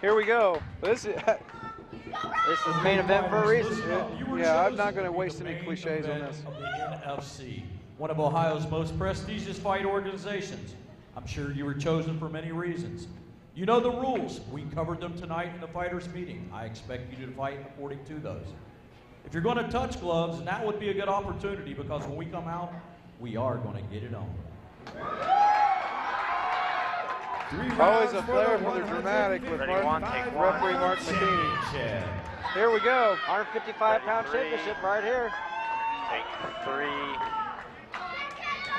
Here we go. This is the main event for a reason. Yeah, I'm not going to waste any cliches on this. Of the NFC, one of Ohio's most prestigious fight organizations. I'm sure you were chosen for many reasons. You know the rules. We covered them tonight in the fighters' meeting. I expect you to fight according to those. If you're going to touch gloves, that would be a good opportunity because when we come out, we are going to get it on. Always a flair for the dramatic with referee Mark McKinney. Here we go. 155-pound championship right here. Take 3.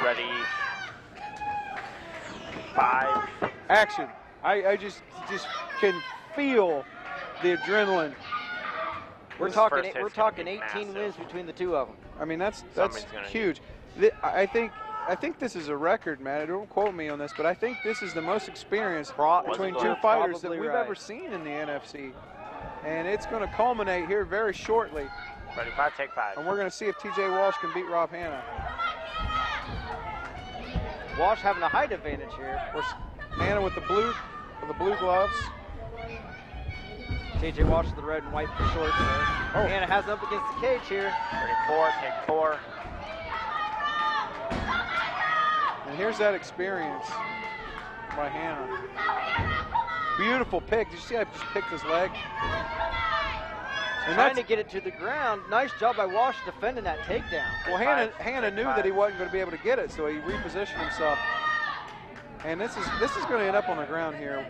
Ready. 5. Action. I just can feel the adrenaline. We're talking 18 wins between the two of them. I mean, that's huge. I think this is a record, man. Don't quote me on this, but I think this is the most experience between two fighters that we've ever seen in the NFC. And it's going to culminate here very shortly. Ready, 5, take 5. And we're going to see if TJ Walsh can beat Rob Hanna. Walsh having a height advantage here. Of course, Hanna with the blue gloves. TJ Walsh with the red and white shorts there. Oh. Hanna has up against the cage here. Ready, 4, take 4. And here's that experience by Hanna. Beautiful pick. Did you see I just picked his leg? And trying to get it to the ground. Nice job by Walsh defending that takedown. Well, Hanna knew that he wasn't going to be able to get it, so he repositioned himself. And this is going to end up on the ground here.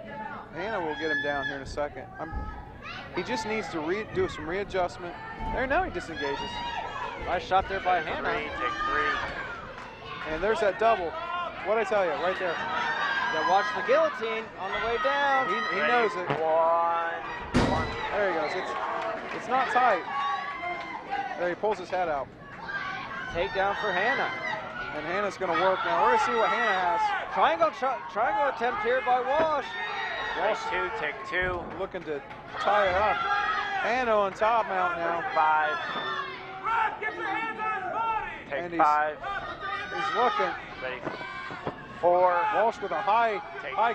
Hanna will get him down here in a second. He just needs to do some readjustment. There, now he disengages. Nice shot there by Hanna. 3, take 3. And there's that double. What'd I tell you? Right there. Yeah, watch the guillotine on the way down. He knows it. 1. There he goes. It's not tight. There, he pulls his head out. Takedown for Hanna. And Hanna's going to work now. We're going to see what Hanna has. Triangle attempt here by Walsh. Walsh 2, take 2. Looking to tie it up. Hanna on top mount now. 5. Get your hands on his body. Take 5. He's looking. Ready, 4. Walsh with a high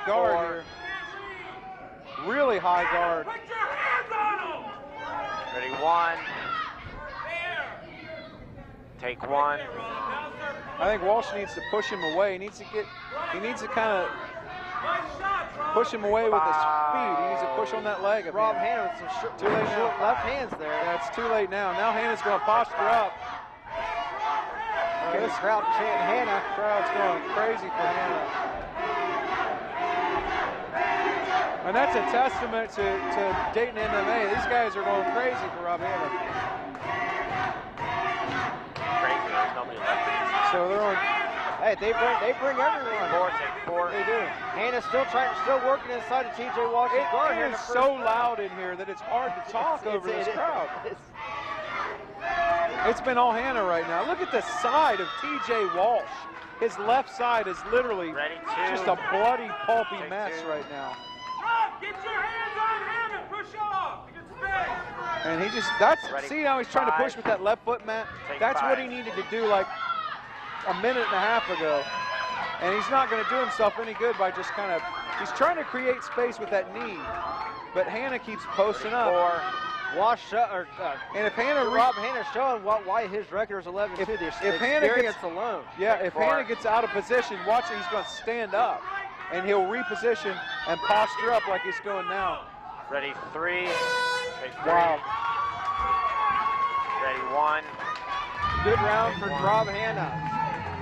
guard here. Really high guard. Put your hands on him. Ready, 1. Take 1. I think Walsh needs to push him away. He needs to kind of push him away with his speed. He needs to push on that leg. Rob Hanna with some short left hands there. Yeah, it's too late now. Now Hanna's going to posture up. Okay, this crowd chanting Hanna. Crowd's going crazy for Hanna. And that's a testament to Dayton MMA. These guys are going crazy for Rob Hanna. Crazy, there's nobody left. So they're on. Hey, they bring everyone. 4, take 4. They do. Hanna's still working inside of TJ Walsh's guard. It is so loud in here that it's hard to talk over this crowd. It's been all Hanna right now. Look at the side of TJ Walsh. His left side is literally just a bloody, pulpy mess right now. Get your hands on him and push off. He gets space. And he just, see how he's trying to push with that left foot, Matt? That's what he needed to do like a minute and a half ago. And he's not going to do himself any good by just kind of, he's trying to create space with that knee. But Hanna keeps posting up. Rob Hanna showing why his record is 11-2. The experience alone. Yeah, if Hanna gets out of position, watch it, he's going to stand up. And he'll reposition and posture up like he's doing now. Ready, 3. Take 3. Wow. Ready, 1. Good round for Rob Hanna.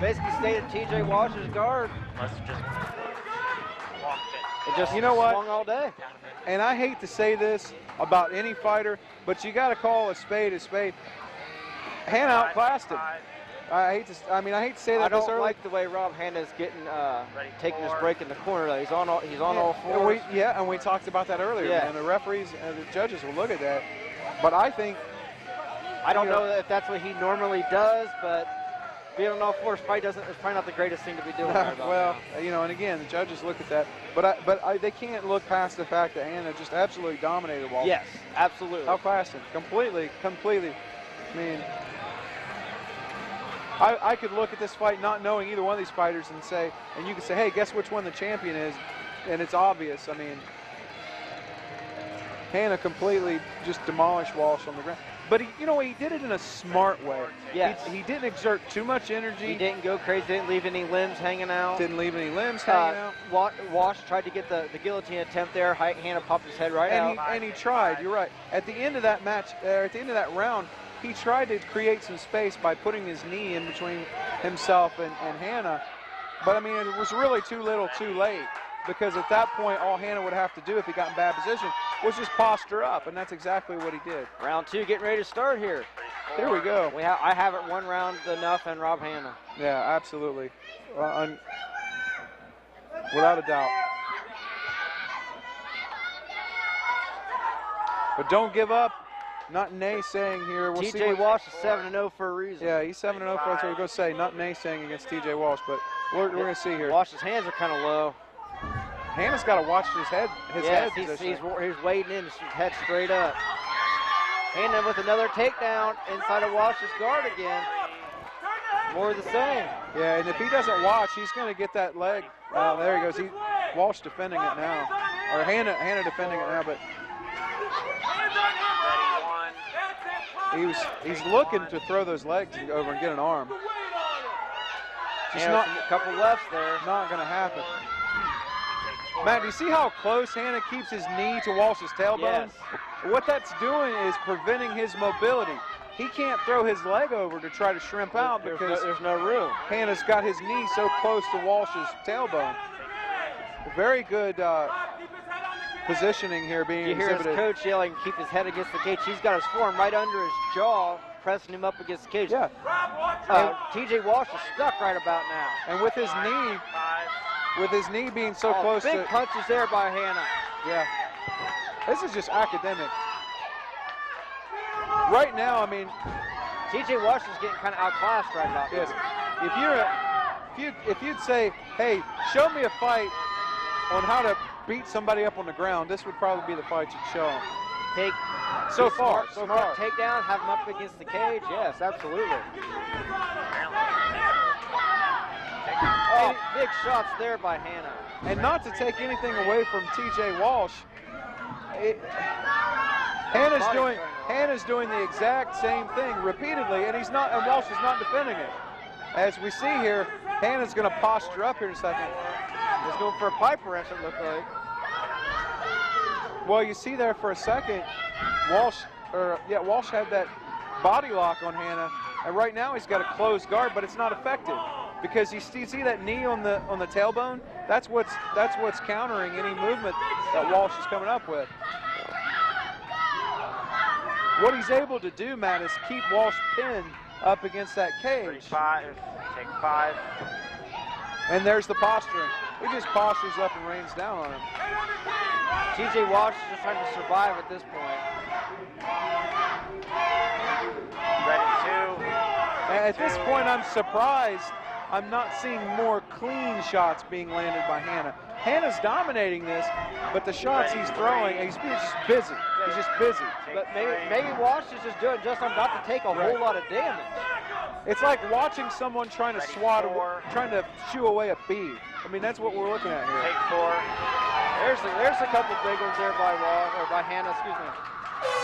Basically stayed at TJ Walsh's guard. Must have just walked it. It just swung all day. And I hate to say this about any fighter, but you got to call a spade a spade. Hanna outclassed him. I hate to say that. I don't like the way Rob Hanna is getting taking his break in the corner. He's on all fours. And we talked about that earlier. Yeah. And the referees and the judges will look at that. But I think I don't know if that's what he normally does, but being on all fours it's probably not the greatest thing to be doing. Well, and again, the judges look at that, but they can't look past the fact that Hanna just absolutely dominated Walsh. Yes, absolutely. Outclassed him completely. I mean, I could look at this fight not knowing either one of these fighters and you could say, hey, guess which one the champion is, and it's obvious. I mean, Hanna completely just demolished Walsh on the ground. But he, you know, he did it in a smart way. Yes. He didn't exert too much energy. He didn't go crazy, didn't leave any limbs hanging out. Didn't leave any limbs hanging out. Walsh tried to get the guillotine attempt there. Hanna popped his head right out. And he tried, you're right. At the end of that match, at the end of that round, he tried to create some space by putting his knee in between himself and Hanna. But, I mean, it was really too little too late, because at that point, all Hanna would have to do if he got in bad position was just posture up, and that's exactly what he did. Round 2 getting ready to start here. Here we go. I haven't one round enough and Rob Hanna. Yeah, absolutely. Without a doubt. But don't give up. Not naysaying here. We'll see. TJ Walsh is 7-0 for a reason. Yeah, he's 7-0 for what we're going to say. Not naysaying against TJ Walsh, but we're going to see here. Walsh's hands are kind of low. Hanna's got to watch his head. Yes, he's wading in, his head straight up. Hanna with another takedown inside of Walsh's guard again. More of the same. Yeah, and if he doesn't watch, he's going to get that leg. There he goes. Walsh defending it now, or Hanna defending it now, but he's looking to throw those legs over and get an arm. Just not a couple lefts there. Not going to happen. Matt, do you see how close Hanna keeps his knee to Walsh's tailbone? Yes. What that's doing is preventing his mobility. He can't throw his leg over to try to shrimp out because there's no room. Hanna's got his knee so close to Walsh's tailbone. Very good positioning here being exhibited. You hear his coach yelling, keep his head against the cage. He's got his forearm right under his jaw, pressing him up against the cage. Yeah. TJ Walsh is stuck right about now. And with his knee being so close big punches there by Hanna. Yeah. This is just academic. Right now, I mean, TJ Walsh is getting kind of outclassed right about yes. now. If you'd say, hey, show me a fight on how to beat somebody up on the ground, this would probably be the fight you'd show him. So far. Takedown, have him up against the cage. Yes, absolutely. Big shots there by Hanna. And not to take anything away from TJ Walsh, Hanna's doing the exact same thing repeatedly, and Walsh is not defending it. As we see here, Hanna's going to posture up here in a second. He's going for a pipe wrench, it looks like. Well, you see there for a second, Walsh had that body lock on Hanna, and right now he's got a closed guard, but it's not effective because you see that knee on the tailbone. That's what's countering any movement that Walsh is coming up with. What he's able to do, Matt, is keep Walsh pinned up against that cage. 35, take 5. And there's the posturing. He just postures up and rains down on him. TJ Walsh is just trying to survive at this point. Ready 2. And at this point, I'm surprised I'm not seeing more clean shots being landed by Hanna. Hanna's dominating this, but the shots he's throwing, he's just busy. He's just busy. But maybe Walsh is just doing just enough to take a whole lot of damage. It's like watching someone trying to shoo away a bee. I mean, that's what we're looking at here. Take 4. There's a couple big ones there by Hanna, excuse me.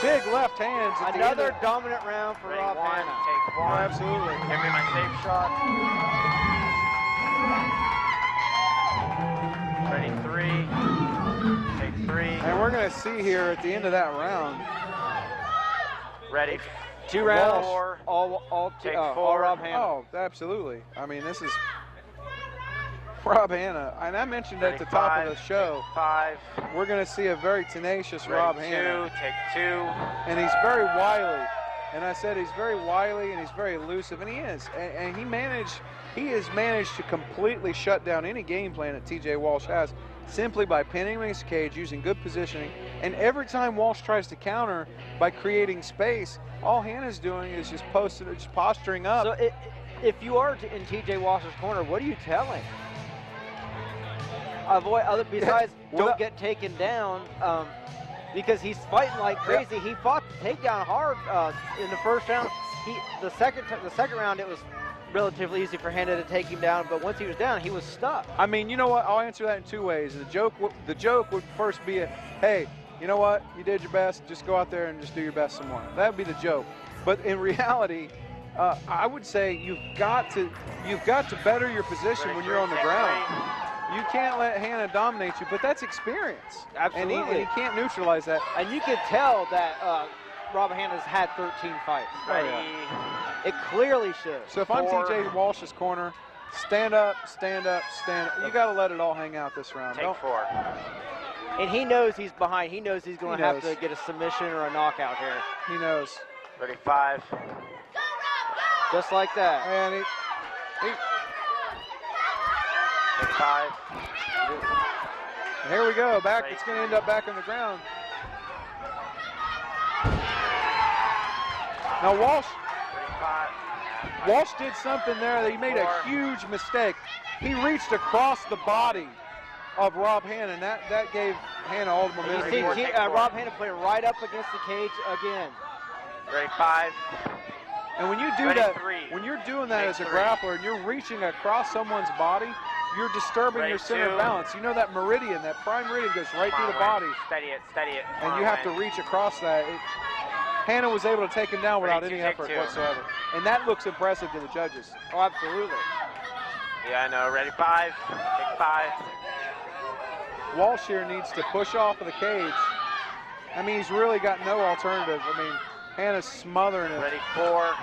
Big left hands. Another dominant round for Rob Hanna. Take 1. Oh, absolutely. Give me my safe shot. Ready 3. Take 3. And we're going to see here at the end of that round. Ready 2 rounds. 4. All Rob Hanna. Oh, absolutely. I mean, this is Rob Hanna. And I mentioned at the top of the show, 5. we're going to see a very tenacious Rob Hanna. 2. Take 2. And he's very wily. And I said he's very wily and he's very elusive, and he is. And he has managed to completely shut down any game plan that TJ Walsh has simply by pinning him in his cage, using good positioning. And every time Walsh tries to counter by creating space, all Hanna's doing is just posturing up. So if you are in TJ Walsh's corner, what do you tell him? Besides, don't get taken down, because he's fighting like crazy. He fought the takedown hard in the first round. The second round, it was relatively easy for Hanna to take him down, but once he was down, he was stuck. I mean, you know what? I'll answer that in 2 ways. The joke would first be, hey, you know what? You did your best. Just go out there and just do your best some more. That would be the joke. But in reality, I would say you've got to better your position when you're on the ground. You can't let Hanna dominate you, but that's experience. Absolutely. And he can't neutralize that. And you can tell that Rob Hanna's had 13 fights. Ready. It clearly shows. So if I'm TJ Walsh's corner, stand up, stand up, stand up. You got to let it all hang out this round. Take 4. And he knows he's behind. He knows he's going to have to get a submission or a knockout here. He knows. Ready, 5. Just like that. And he Take 5. and here we go. Back. It's going to end up back on the ground. Now Walsh did something there that he made a huge mistake. He reached across the body of Rob Hanna, and that gave Hanna all the momentum. You see, Rob Hanna played right up against the cage again. Ready, 5. And when you do Ready, that, 3. when you're doing that Take as a 3. grappler and you're reaching across someone's body, you're disturbing Ready, your center 2. of balance. You know that meridian, that prime meridian goes right through the body, Steady it, steady it. and you have to reach across that. Hanna was able to take him down without Ready, any 2, effort take 2. whatsoever. And that looks impressive to the judges. Oh, absolutely. Yeah, I know. Ready, 5. Take 5. Walsh here needs to push off of the cage. I mean, he's really got no alternative. I mean, Hanna's smothering him. Ready, 4.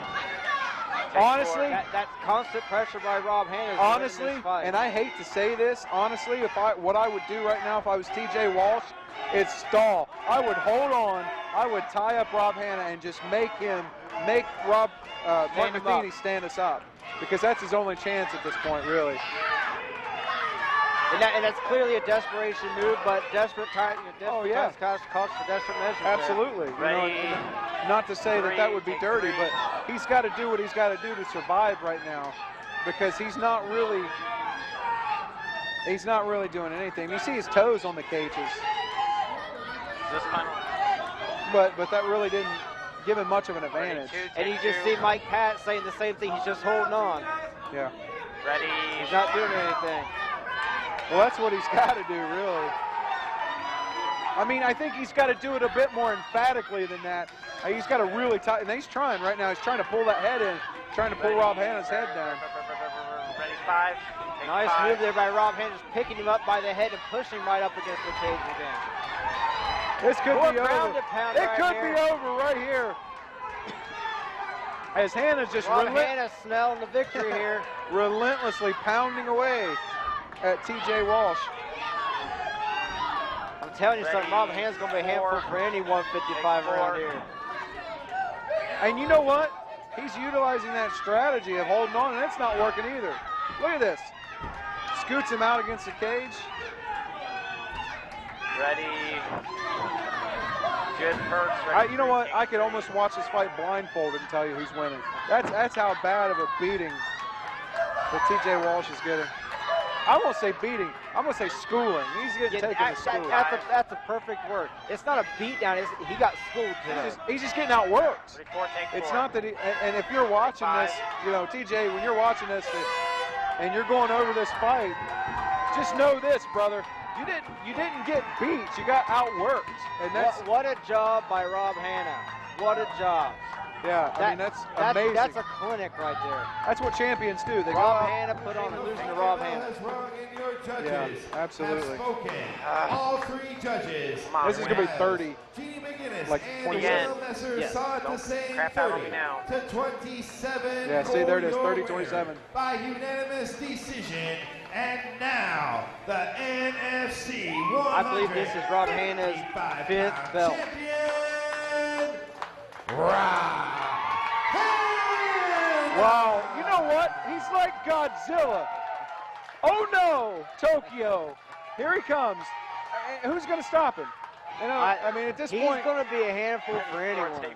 Take Honestly, 4. That's constant pressure by Rob Hanna. honestly, and I hate to say this, honestly, what I would do right now if I was TJ Walsh, it's stall. I would hold on. I would tie up Rob Hanna and just make Mark Matheny stand us up, because that's his only chance at this point, really. And that's clearly a desperation move, but desperate time. Oh, yeah. Calls for desperate measures. Absolutely. You know, and not to say that would be dirty, but he's got to do what he's got to do to survive right now, because he's not really doing anything. You see his toes on the cages. This final. But that really didn't give him much of an advantage. And you just see Mike Pat saying the same thing. He's just holding on. Yeah. Ready. He's not doing anything. Well, that's what he's got to do, really. I mean, I think he's got to do it a bit more emphatically than that. He's got to really tight, and he's trying right now. He's trying to pull that head in, trying to pull Rob Hanna's head down. Ready, 5. Nice move there by Rob Hanna, just picking him up by the head and pushing him right up against the cage again. This could be over. It right could here. be over right here. As Hanna's just Rob Hanna smelling the victory here. relentlessly pounding away at TJ Walsh. I'm telling you something, Rob Hanna's going to be a handful for any 155 around here. And you know what? He's utilizing that strategy of holding on, and that's not working either. Look at this. Scoots him out against the cage. Ready. Good perks. Ready. You know what? I could almost watch this fight blindfolded and tell you who's winning. That's how bad of a beating that TJ Walsh is getting. I won't say beating. I'm going to say schooling. He's getting taken to school. That's a perfect word. It's not a beatdown. He got schooled today. He's just getting outworked. Ready, 4, take 4. It's not that and if you're watching this, you know, TJ, when you're watching this and you're going over this fight, just know this, brother. You didn't get beat. You got outworked. And that's what a job by Rob Hanna. What a job. Yeah, I mean, that's amazing. That's a clinic right there. That's what champions do. They Rob go out. Hanna put on losing to Rob Hanna. Yeah, absolutely. All 3 judges. This is going to be 30. Like 27. Crap out on me now. To 27. Yeah, see, there it is, 30-27. By unanimous decision. And now, the NFC 100. I believe this is Rob Hanna's 5th belt. Champion, Rob Hanna. Wow, you know what? He's like Godzilla. Oh no, Tokyo. Here he comes. Who's going to stop him? You know, I mean, at this point, he's going to be a handful for anyone.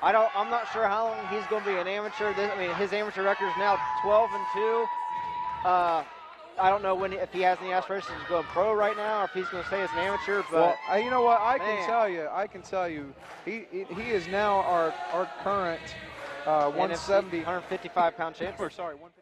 I'm not sure how long he's going to be an amateur. His amateur record is now 12-2. I don't know if he has any aspirations to go pro right now, or if he's going to stay as an amateur. But well, you know what? I can tell you, he is now our current 170, 155-pound champion. Sorry, 150.